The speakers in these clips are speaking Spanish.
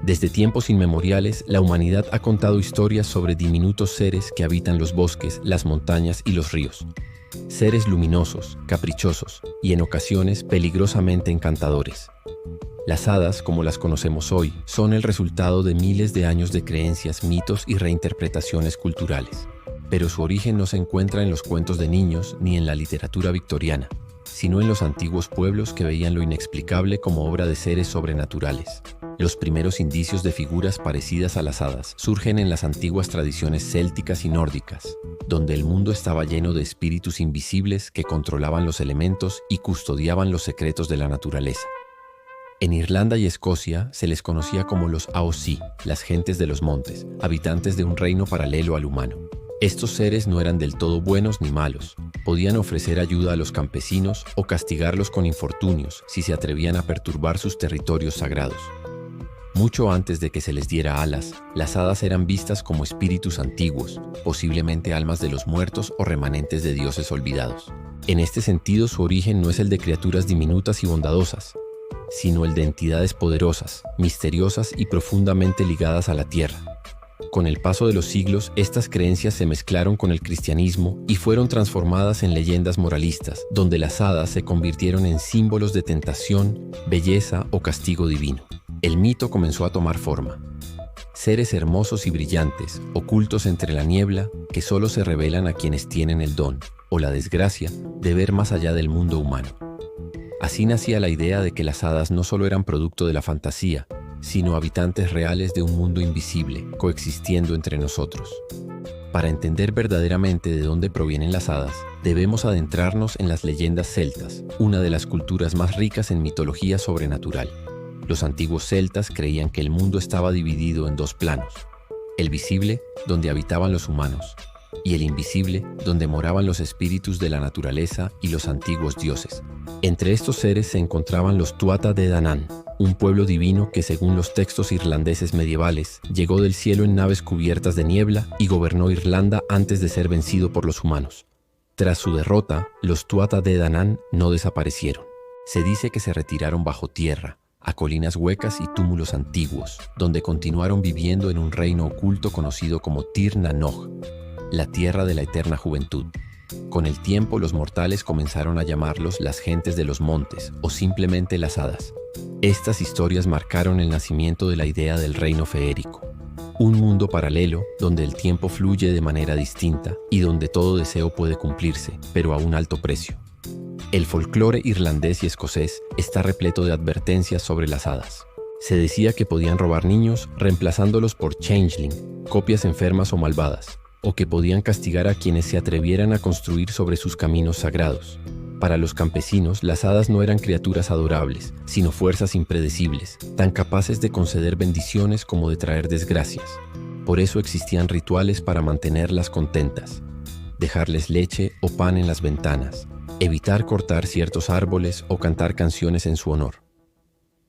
Desde tiempos inmemoriales, la humanidad ha contado historias sobre diminutos seres que habitan los bosques, las montañas y los ríos. Seres luminosos, caprichosos y en ocasiones peligrosamente encantadores. Las hadas, como las conocemos hoy, son el resultado de miles de años de creencias, mitos y reinterpretaciones culturales. Pero su origen no se encuentra en los cuentos de niños ni en la literatura victoriana, sino en los antiguos pueblos que veían lo inexplicable como obra de seres sobrenaturales. Los primeros indicios de figuras parecidas a las hadas surgen en las antiguas tradiciones célticas y nórdicas, donde el mundo estaba lleno de espíritus invisibles que controlaban los elementos y custodiaban los secretos de la naturaleza. En Irlanda y Escocia se les conocía como los Aosí, las gentes de los montes, habitantes de un reino paralelo al humano. Estos seres no eran del todo buenos ni malos. Podían ofrecer ayuda a los campesinos o castigarlos con infortunios si se atrevían a perturbar sus territorios sagrados. Mucho antes de que se les diera alas, las hadas eran vistas como espíritus antiguos, posiblemente almas de los muertos o remanentes de dioses olvidados. En este sentido, su origen no es el de criaturas diminutas y bondadosas, sino el de entidades poderosas, misteriosas y profundamente ligadas a la tierra. Con el paso de los siglos, estas creencias se mezclaron con el cristianismo y fueron transformadas en leyendas moralistas, donde las hadas se convirtieron en símbolos de tentación, belleza o castigo divino. El mito comenzó a tomar forma. Seres hermosos y brillantes, ocultos entre la niebla, que solo se revelan a quienes tienen el don, o la desgracia, de ver más allá del mundo humano. Así nacía la idea de que las hadas no solo eran producto de la fantasía, sino habitantes reales de un mundo invisible, coexistiendo entre nosotros. Para entender verdaderamente de dónde provienen las hadas, debemos adentrarnos en las leyendas celtas, una de las culturas más ricas en mitología sobrenatural. Los antiguos celtas creían que el mundo estaba dividido en dos planos: el visible, donde habitaban los humanos, y el invisible, donde moraban los espíritus de la naturaleza y los antiguos dioses. Entre estos seres se encontraban los Tuatha Dé Danann, un pueblo divino que, según los textos irlandeses medievales, llegó del cielo en naves cubiertas de niebla y gobernó Irlanda antes de ser vencido por los humanos. Tras su derrota, los Tuatha Dé Danann no desaparecieron. Se dice que se retiraron bajo tierra, a colinas huecas y túmulos antiguos, donde continuaron viviendo en un reino oculto conocido como Tir na Nog, la tierra de la eterna juventud. Con el tiempo, los mortales comenzaron a llamarlos las gentes de los montes o simplemente las hadas. Estas historias marcaron el nacimiento de la idea del reino feérico, un mundo paralelo donde el tiempo fluye de manera distinta y donde todo deseo puede cumplirse, pero a un alto precio. El folclore irlandés y escocés está repleto de advertencias sobre las hadas. Se decía que podían robar niños reemplazándolos por changeling, copias enfermas o malvadas, o que podían castigar a quienes se atrevieran a construir sobre sus caminos sagrados. Para los campesinos, las hadas no eran criaturas adorables, sino fuerzas impredecibles, tan capaces de conceder bendiciones como de traer desgracias. Por eso existían rituales para mantenerlas contentas: dejarles leche o pan en las ventanas, evitar cortar ciertos árboles o cantar canciones en su honor.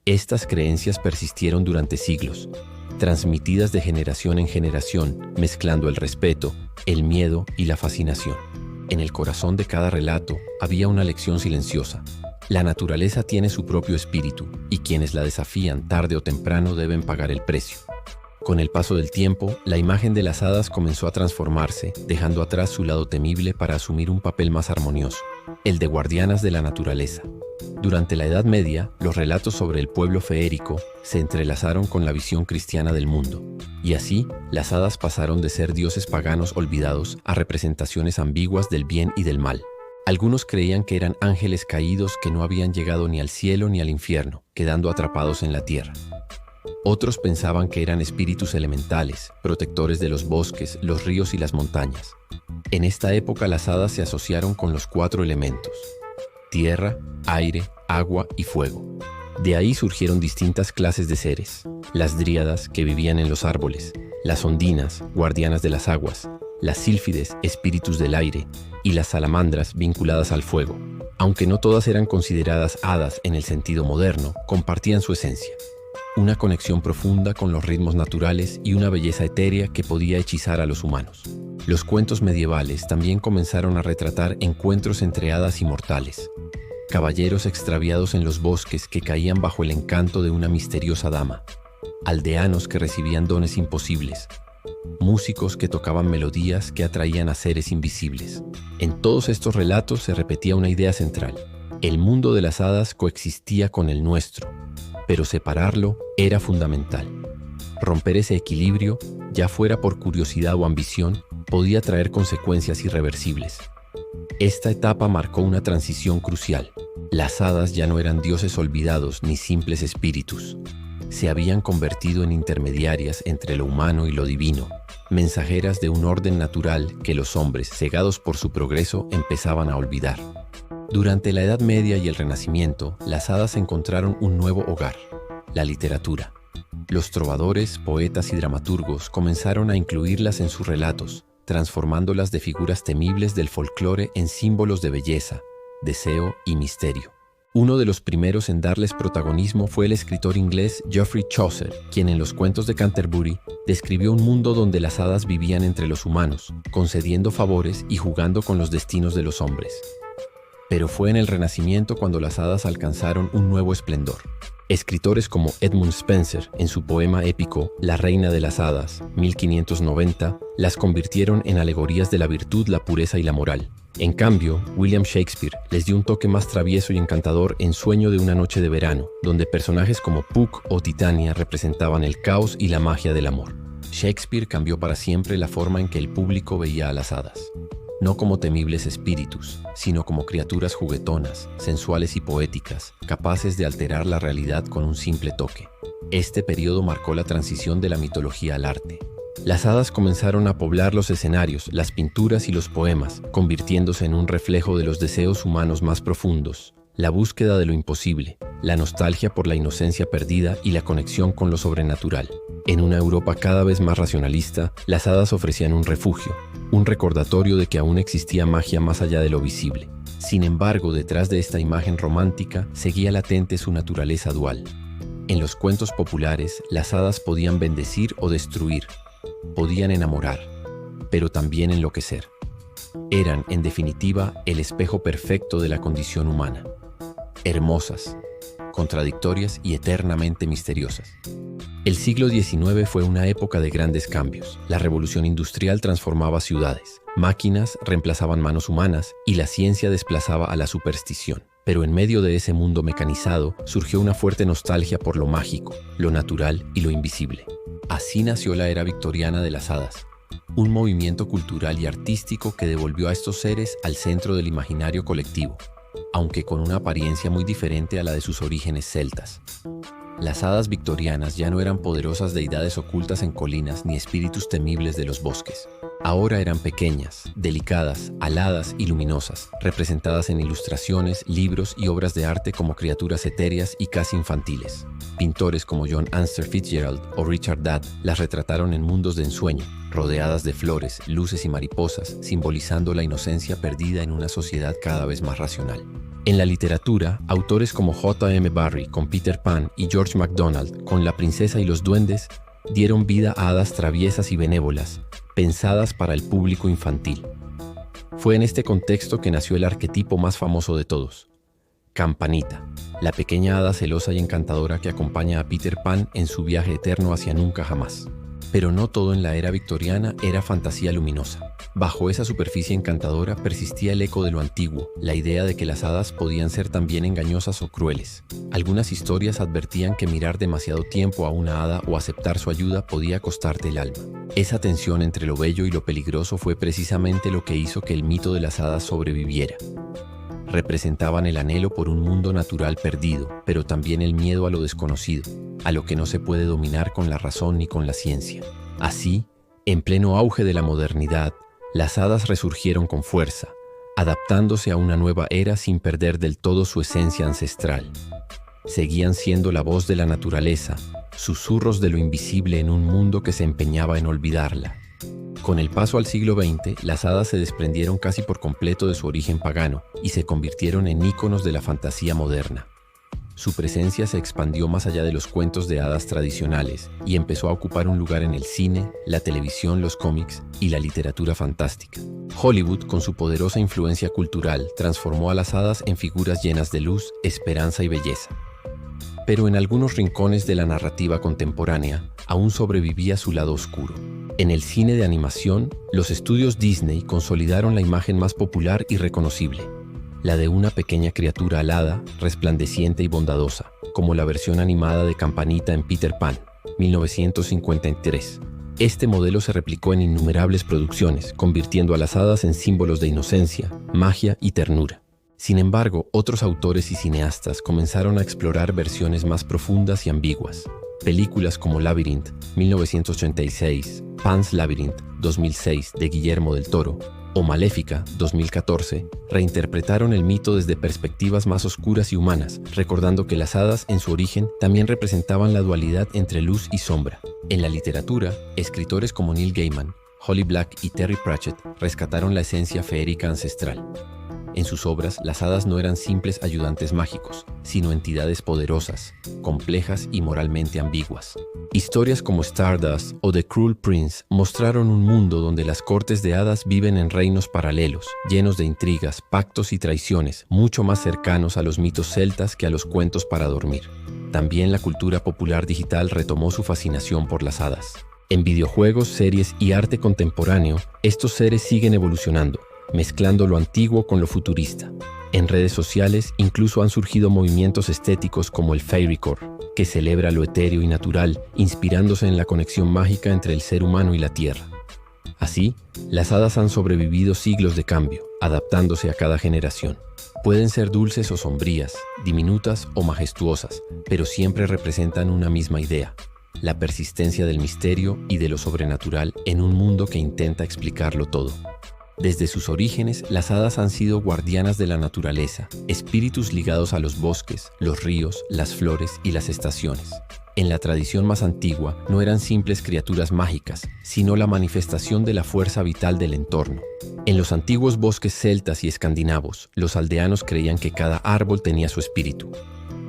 Estas creencias persistieron durante siglos, transmitidas de generación en generación, mezclando el respeto, el miedo y la fascinación. En el corazón de cada relato había una lección silenciosa. La naturaleza tiene su propio espíritu, y quienes la desafían tarde o temprano deben pagar el precio. Con el paso del tiempo, la imagen de las hadas comenzó a transformarse, dejando atrás su lado temible para asumir un papel más armonioso, el de guardianas de la naturaleza. Durante la Edad Media, los relatos sobre el pueblo feérico se entrelazaron con la visión cristiana del mundo, y así las hadas pasaron de ser dioses paganos olvidados a representaciones ambiguas del bien y del mal. Algunos creían que eran ángeles caídos que no habían llegado ni al cielo ni al infierno, quedando atrapados en la tierra. Otros pensaban que eran espíritus elementales, protectores de los bosques, los ríos y las montañas. En esta época las hadas se asociaron con los 4 elementos: tierra, aire, agua y fuego. De ahí surgieron distintas clases de seres: las dríadas, que vivían en los árboles; las ondinas, guardianas de las aguas; las sílfides, espíritus del aire; y las salamandras, vinculadas al fuego. Aunque no todas eran consideradas hadas en el sentido moderno, compartían su esencia: una conexión profunda con los ritmos naturales y una belleza etérea que podía hechizar a los humanos. Los cuentos medievales también comenzaron a retratar encuentros entre hadas y mortales, caballeros extraviados en los bosques que caían bajo el encanto de una misteriosa dama. aldeanos que recibían dones imposibles, músicos que tocaban melodías que atraían a seres invisibles. En todos estos relatos se repetía una idea central: el mundo de las hadas coexistía con el nuestro, pero separarlo era fundamental. Romper ese equilibrio, ya fuera por curiosidad o ambición, podía traer consecuencias irreversibles. Esta etapa marcó una transición crucial. Las hadas ya no eran dioses olvidados ni simples espíritus. Se habían convertido en intermediarias entre lo humano y lo divino, mensajeras de un orden natural que los hombres, cegados por su progreso, empezaban a olvidar. Durante la Edad Media y el Renacimiento, las hadas encontraron un nuevo hogar: la literatura. Los trovadores, poetas y dramaturgos comenzaron a incluirlas en sus relatos, transformándolas de figuras temibles del folclore en símbolos de belleza, deseo y misterio. Uno de los primeros en darles protagonismo fue el escritor inglés Geoffrey Chaucer, quien en los cuentos de Canterbury describió un mundo donde las hadas vivían entre los humanos, concediendo favores y jugando con los destinos de los hombres. Pero fue en el Renacimiento cuando las hadas alcanzaron un nuevo esplendor. Escritores como Edmund Spenser, en su poema épico La Reina de las Hadas, 1590, las convirtieron en alegorías de la virtud, la pureza y la moral. En cambio, William Shakespeare les dio un toque más travieso y encantador en Sueño de una noche de verano, donde personajes como Puck o Titania representaban el caos y la magia del amor. Shakespeare cambió para siempre la forma en que el público veía a las hadas. No como temibles espíritus, sino como criaturas juguetonas, sensuales y poéticas, capaces de alterar la realidad con un simple toque. Este periodo marcó la transición de la mitología al arte. Las hadas comenzaron a poblar los escenarios, las pinturas y los poemas, convirtiéndose en un reflejo de los deseos humanos más profundos, la búsqueda de lo imposible, la nostalgia por la inocencia perdida y la conexión con lo sobrenatural. En una Europa cada vez más racionalista, las hadas ofrecían un refugio, un recordatorio de que aún existía magia más allá de lo visible. Sin embargo, detrás de esta imagen romántica seguía latente su naturaleza dual. En los cuentos populares, las hadas podían bendecir o destruir, podían enamorar, pero también enloquecer. Eran, en definitiva, el espejo perfecto de la condición humana. Hermosas, contradictorias y eternamente misteriosas. El siglo XIX fue una época de grandes cambios. La revolución industrial transformaba ciudades, máquinas reemplazaban manos humanas y la ciencia desplazaba a la superstición. Pero en medio de ese mundo mecanizado surgió una fuerte nostalgia por lo mágico, lo natural y lo invisible. Así nació la era victoriana de las hadas, un movimiento cultural y artístico que devolvió a estos seres al centro del imaginario colectivo, aunque con una apariencia muy diferente a la de sus orígenes celtas. Las hadas victorianas ya no eran poderosas deidades ocultas en colinas ni espíritus temibles de los bosques. Ahora eran pequeñas, delicadas, aladas y luminosas, representadas en ilustraciones, libros y obras de arte como criaturas etéreas y casi infantiles. Pintores como John Anster Fitzgerald o Richard Dadd las retrataron en mundos de ensueño, rodeadas de flores, luces y mariposas, simbolizando la inocencia perdida en una sociedad cada vez más racional. En la literatura, autores como J.M. Barrie con Peter Pan y George MacDonald con La princesa y los duendes dieron vida a hadas traviesas y benévolas, pensadas para el público infantil. Fue en este contexto que nació el arquetipo más famoso de todos: Campanita, la pequeña hada celosa y encantadora que acompaña a Peter Pan en su viaje eterno hacia nunca jamás. Pero no todo en la era victoriana era fantasía luminosa. Bajo esa superficie encantadora persistía el eco de lo antiguo, la idea de que las hadas podían ser también engañosas o crueles. Algunas historias advertían que mirar demasiado tiempo a una hada o aceptar su ayuda podía costarte el alma. Esa tensión entre lo bello y lo peligroso fue precisamente lo que hizo que el mito de las hadas sobreviviera. Representaban el anhelo por un mundo natural perdido, pero también el miedo a lo desconocido, a lo que no se puede dominar con la razón ni con la ciencia. Así, en pleno auge de la modernidad, las hadas resurgieron con fuerza, adaptándose a una nueva era sin perder del todo su esencia ancestral. Seguían siendo la voz de la naturaleza, susurros de lo invisible en un mundo que se empeñaba en olvidarla. Con el paso al siglo XX, las hadas se desprendieron casi por completo de su origen pagano y se convirtieron en íconos de la fantasía moderna. Su presencia se expandió más allá de los cuentos de hadas tradicionales y empezó a ocupar un lugar en el cine, la televisión, los cómics y la literatura fantástica. Hollywood, con su poderosa influencia cultural, transformó a las hadas en figuras llenas de luz, esperanza y belleza. pero en algunos rincones de la narrativa contemporánea aún sobrevivía su lado oscuro. En el cine de animación, los estudios Disney consolidaron la imagen más popular y reconocible, la de una pequeña criatura alada, resplandeciente y bondadosa, como la versión animada de Campanita en Peter Pan, 1953. Este modelo se replicó en innumerables producciones, convirtiendo a las hadas en símbolos de inocencia, magia y ternura. Sin embargo, otros autores y cineastas comenzaron a explorar versiones más profundas y ambiguas. Películas como Labyrinth, 1986, Pan's Labyrinth, 2006, de Guillermo del Toro, o Maléfica, 2014, reinterpretaron el mito desde perspectivas más oscuras y humanas, recordando que las hadas en su origen también representaban la dualidad entre luz y sombra. En la literatura, escritores como Neil Gaiman, Holly Black y Terry Pratchett rescataron la esencia feérica ancestral. En sus obras, las hadas no eran simples ayudantes mágicos, sino entidades poderosas, complejas y moralmente ambiguas. Historias como Stardust o The Cruel Prince mostraron un mundo donde las cortes de hadas viven en reinos paralelos, llenos de intrigas, pactos y traiciones, mucho más cercanos a los mitos celtas que a los cuentos para dormir. También la cultura popular digital retomó su fascinación por las hadas. En videojuegos, series y arte contemporáneo, estos seres siguen evolucionando, mezclando lo antiguo con lo futurista. En redes sociales incluso han surgido movimientos estéticos como el Fairycore, que celebra lo etéreo y natural, inspirándose en la conexión mágica entre el ser humano y la tierra. Así, las hadas han sobrevivido siglos de cambio, adaptándose a cada generación. Pueden ser dulces o sombrías, diminutas o majestuosas, pero siempre representan una misma idea: la persistencia del misterio y de lo sobrenatural en un mundo que intenta explicarlo todo. Desde sus orígenes, las hadas han sido guardianas de la naturaleza, espíritus ligados a los bosques, los ríos, las flores y las estaciones. En la tradición más antigua, no eran simples criaturas mágicas, sino la manifestación de la fuerza vital del entorno. En los antiguos bosques celtas y escandinavos, los aldeanos creían que cada árbol tenía su espíritu,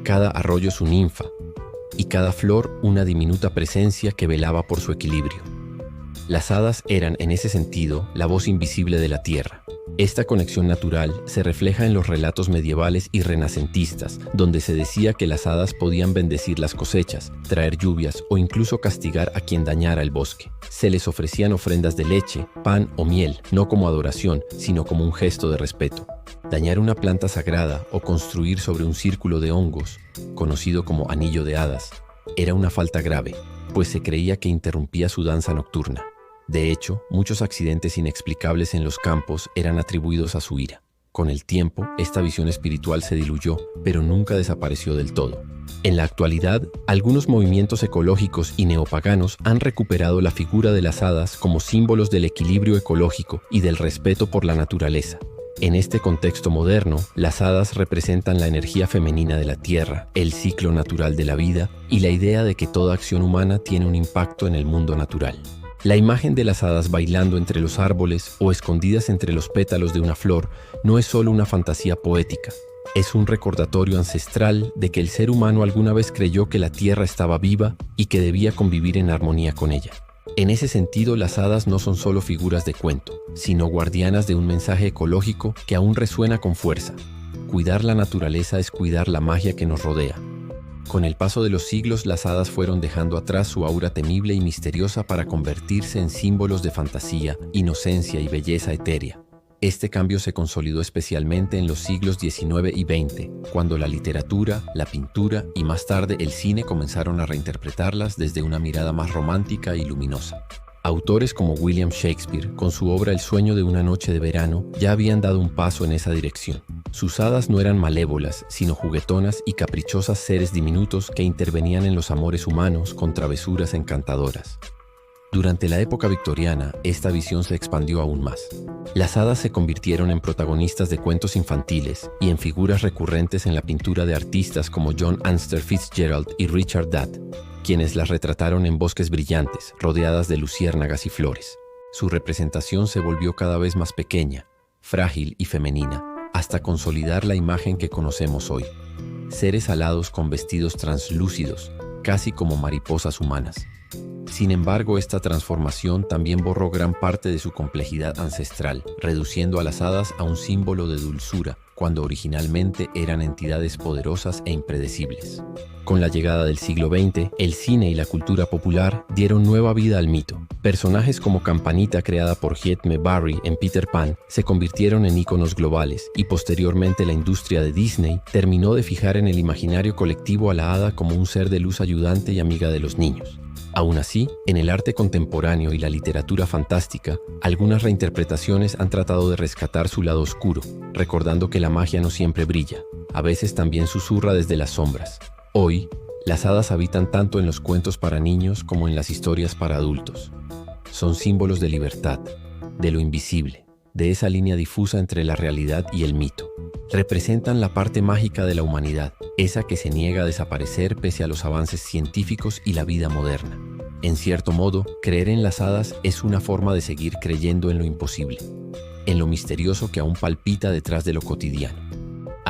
cada arroyo su ninfa, y cada flor una diminuta presencia que velaba por su equilibrio. Las hadas eran, en ese sentido, la voz invisible de la tierra. Esta conexión natural se refleja en los relatos medievales y renacentistas, donde se decía que las hadas podían bendecir las cosechas, traer lluvias o incluso castigar a quien dañara el bosque. Se les ofrecían ofrendas de leche, pan o miel, no como adoración, sino como un gesto de respeto. Dañar una planta sagrada o construir sobre un círculo de hongos, conocido como anillo de hadas, era una falta grave, pues se creía que interrumpía su danza nocturna. De hecho, muchos accidentes inexplicables en los campos eran atribuidos a su ira. Con el tiempo, esta visión espiritual se diluyó, pero nunca desapareció del todo. En la actualidad, algunos movimientos ecológicos y neopaganos han recuperado la figura de las hadas como símbolos del equilibrio ecológico y del respeto por la naturaleza. En este contexto moderno, las hadas representan la energía femenina de la tierra, el ciclo natural de la vida y la idea de que toda acción humana tiene un impacto en el mundo natural. La imagen de las hadas bailando entre los árboles o escondidas entre los pétalos de una flor no es solo una fantasía poética, es un recordatorio ancestral de que el ser humano alguna vez creyó que la tierra estaba viva y que debía convivir en armonía con ella. En ese sentido, las hadas no son solo figuras de cuento, sino guardianas de un mensaje ecológico que aún resuena con fuerza. Cuidar la naturaleza es cuidar la magia que nos rodea. Con el paso de los siglos, las hadas fueron dejando atrás su aura temible y misteriosa para convertirse en símbolos de fantasía, inocencia y belleza etérea. Este cambio se consolidó especialmente en los siglos XIX y XX, cuando la literatura, la pintura y más tarde el cine comenzaron a reinterpretarlas desde una mirada más romántica y luminosa. Autores como William Shakespeare, con su obra El sueño de una noche de verano, ya habían dado un paso en esa dirección. Sus hadas no eran malévolas, sino juguetonas y caprichosas seres diminutos que intervenían en los amores humanos con travesuras encantadoras. Durante la época victoriana, esta visión se expandió aún más. Las hadas se convirtieron en protagonistas de cuentos infantiles y en figuras recurrentes en la pintura de artistas como John Anster Fitzgerald y Richard Dadd, quienes las retrataron en bosques brillantes, rodeadas de luciérnagas y flores. Su representación se volvió cada vez más pequeña, frágil y femenina, hasta consolidar la imagen que conocemos hoy. Seres alados con vestidos translúcidos, casi como mariposas humanas. Sin embargo, esta transformación también borró gran parte de su complejidad ancestral, reduciendo a las hadas a un símbolo de dulzura, cuando originalmente eran entidades poderosas e impredecibles. Con la llegada del siglo XX, el cine y la cultura popular dieron nueva vida al mito. Personajes como Campanita, creada por Heath Barry en Peter Pan, se convirtieron en íconos globales y posteriormente la industria de Disney terminó de fijar en el imaginario colectivo a la hada como un ser de luz ayudante y amiga de los niños. Aún así, en el arte contemporáneo y la literatura fantástica, algunas reinterpretaciones han tratado de rescatar su lado oscuro, recordando que la magia no siempre brilla, a veces también susurra desde las sombras. Hoy, las hadas habitan tanto en los cuentos para niños como en las historias para adultos. Son símbolos de libertad, de lo invisible, de esa línea difusa entre la realidad y el mito. Representan la parte mágica de la humanidad, esa que se niega a desaparecer pese a los avances científicos y la vida moderna. En cierto modo, creer en las hadas es una forma de seguir creyendo en lo imposible, en lo misterioso que aún palpita detrás de lo cotidiano.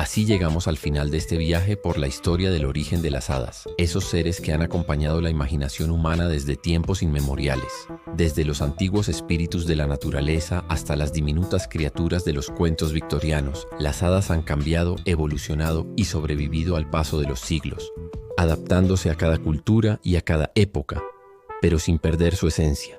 Así llegamos al final de este viaje por la historia del origen de las hadas, esos seres que han acompañado la imaginación humana desde tiempos inmemoriales, desde los antiguos espíritus de la naturaleza hasta las diminutas criaturas de los cuentos victorianos. Las hadas han cambiado, evolucionado y sobrevivido al paso de los siglos, adaptándose a cada cultura y a cada época, pero sin perder su esencia,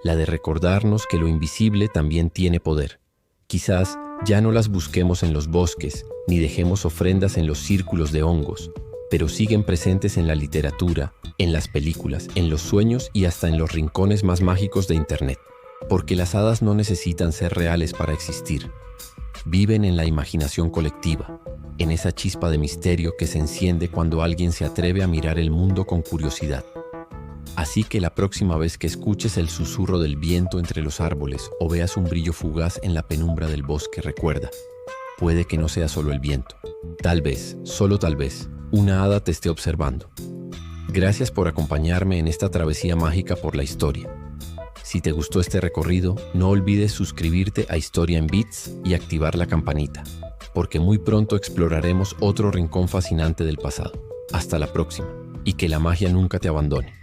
la de recordarnos que lo invisible también tiene poder. Quizás ya no las busquemos en los bosques, ni dejemos ofrendas en los círculos de hongos, pero siguen presentes en la literatura, en las películas, en los sueños y hasta en los rincones más mágicos de Internet. Porque las hadas no necesitan ser reales para existir. Viven en la imaginación colectiva, en esa chispa de misterio que se enciende cuando alguien se atreve a mirar el mundo con curiosidad. Así que la próxima vez que escuches el susurro del viento entre los árboles o veas un brillo fugaz en la penumbra del bosque, recuerda, puede que no sea solo el viento. Tal vez, solo tal vez, una hada te esté observando. Gracias por acompañarme en esta travesía mágica por la historia. Si te gustó este recorrido, no olvides suscribirte a Historia en Bits y activar la campanita, porque muy pronto exploraremos otro rincón fascinante del pasado. Hasta la próxima, y que la magia nunca te abandone.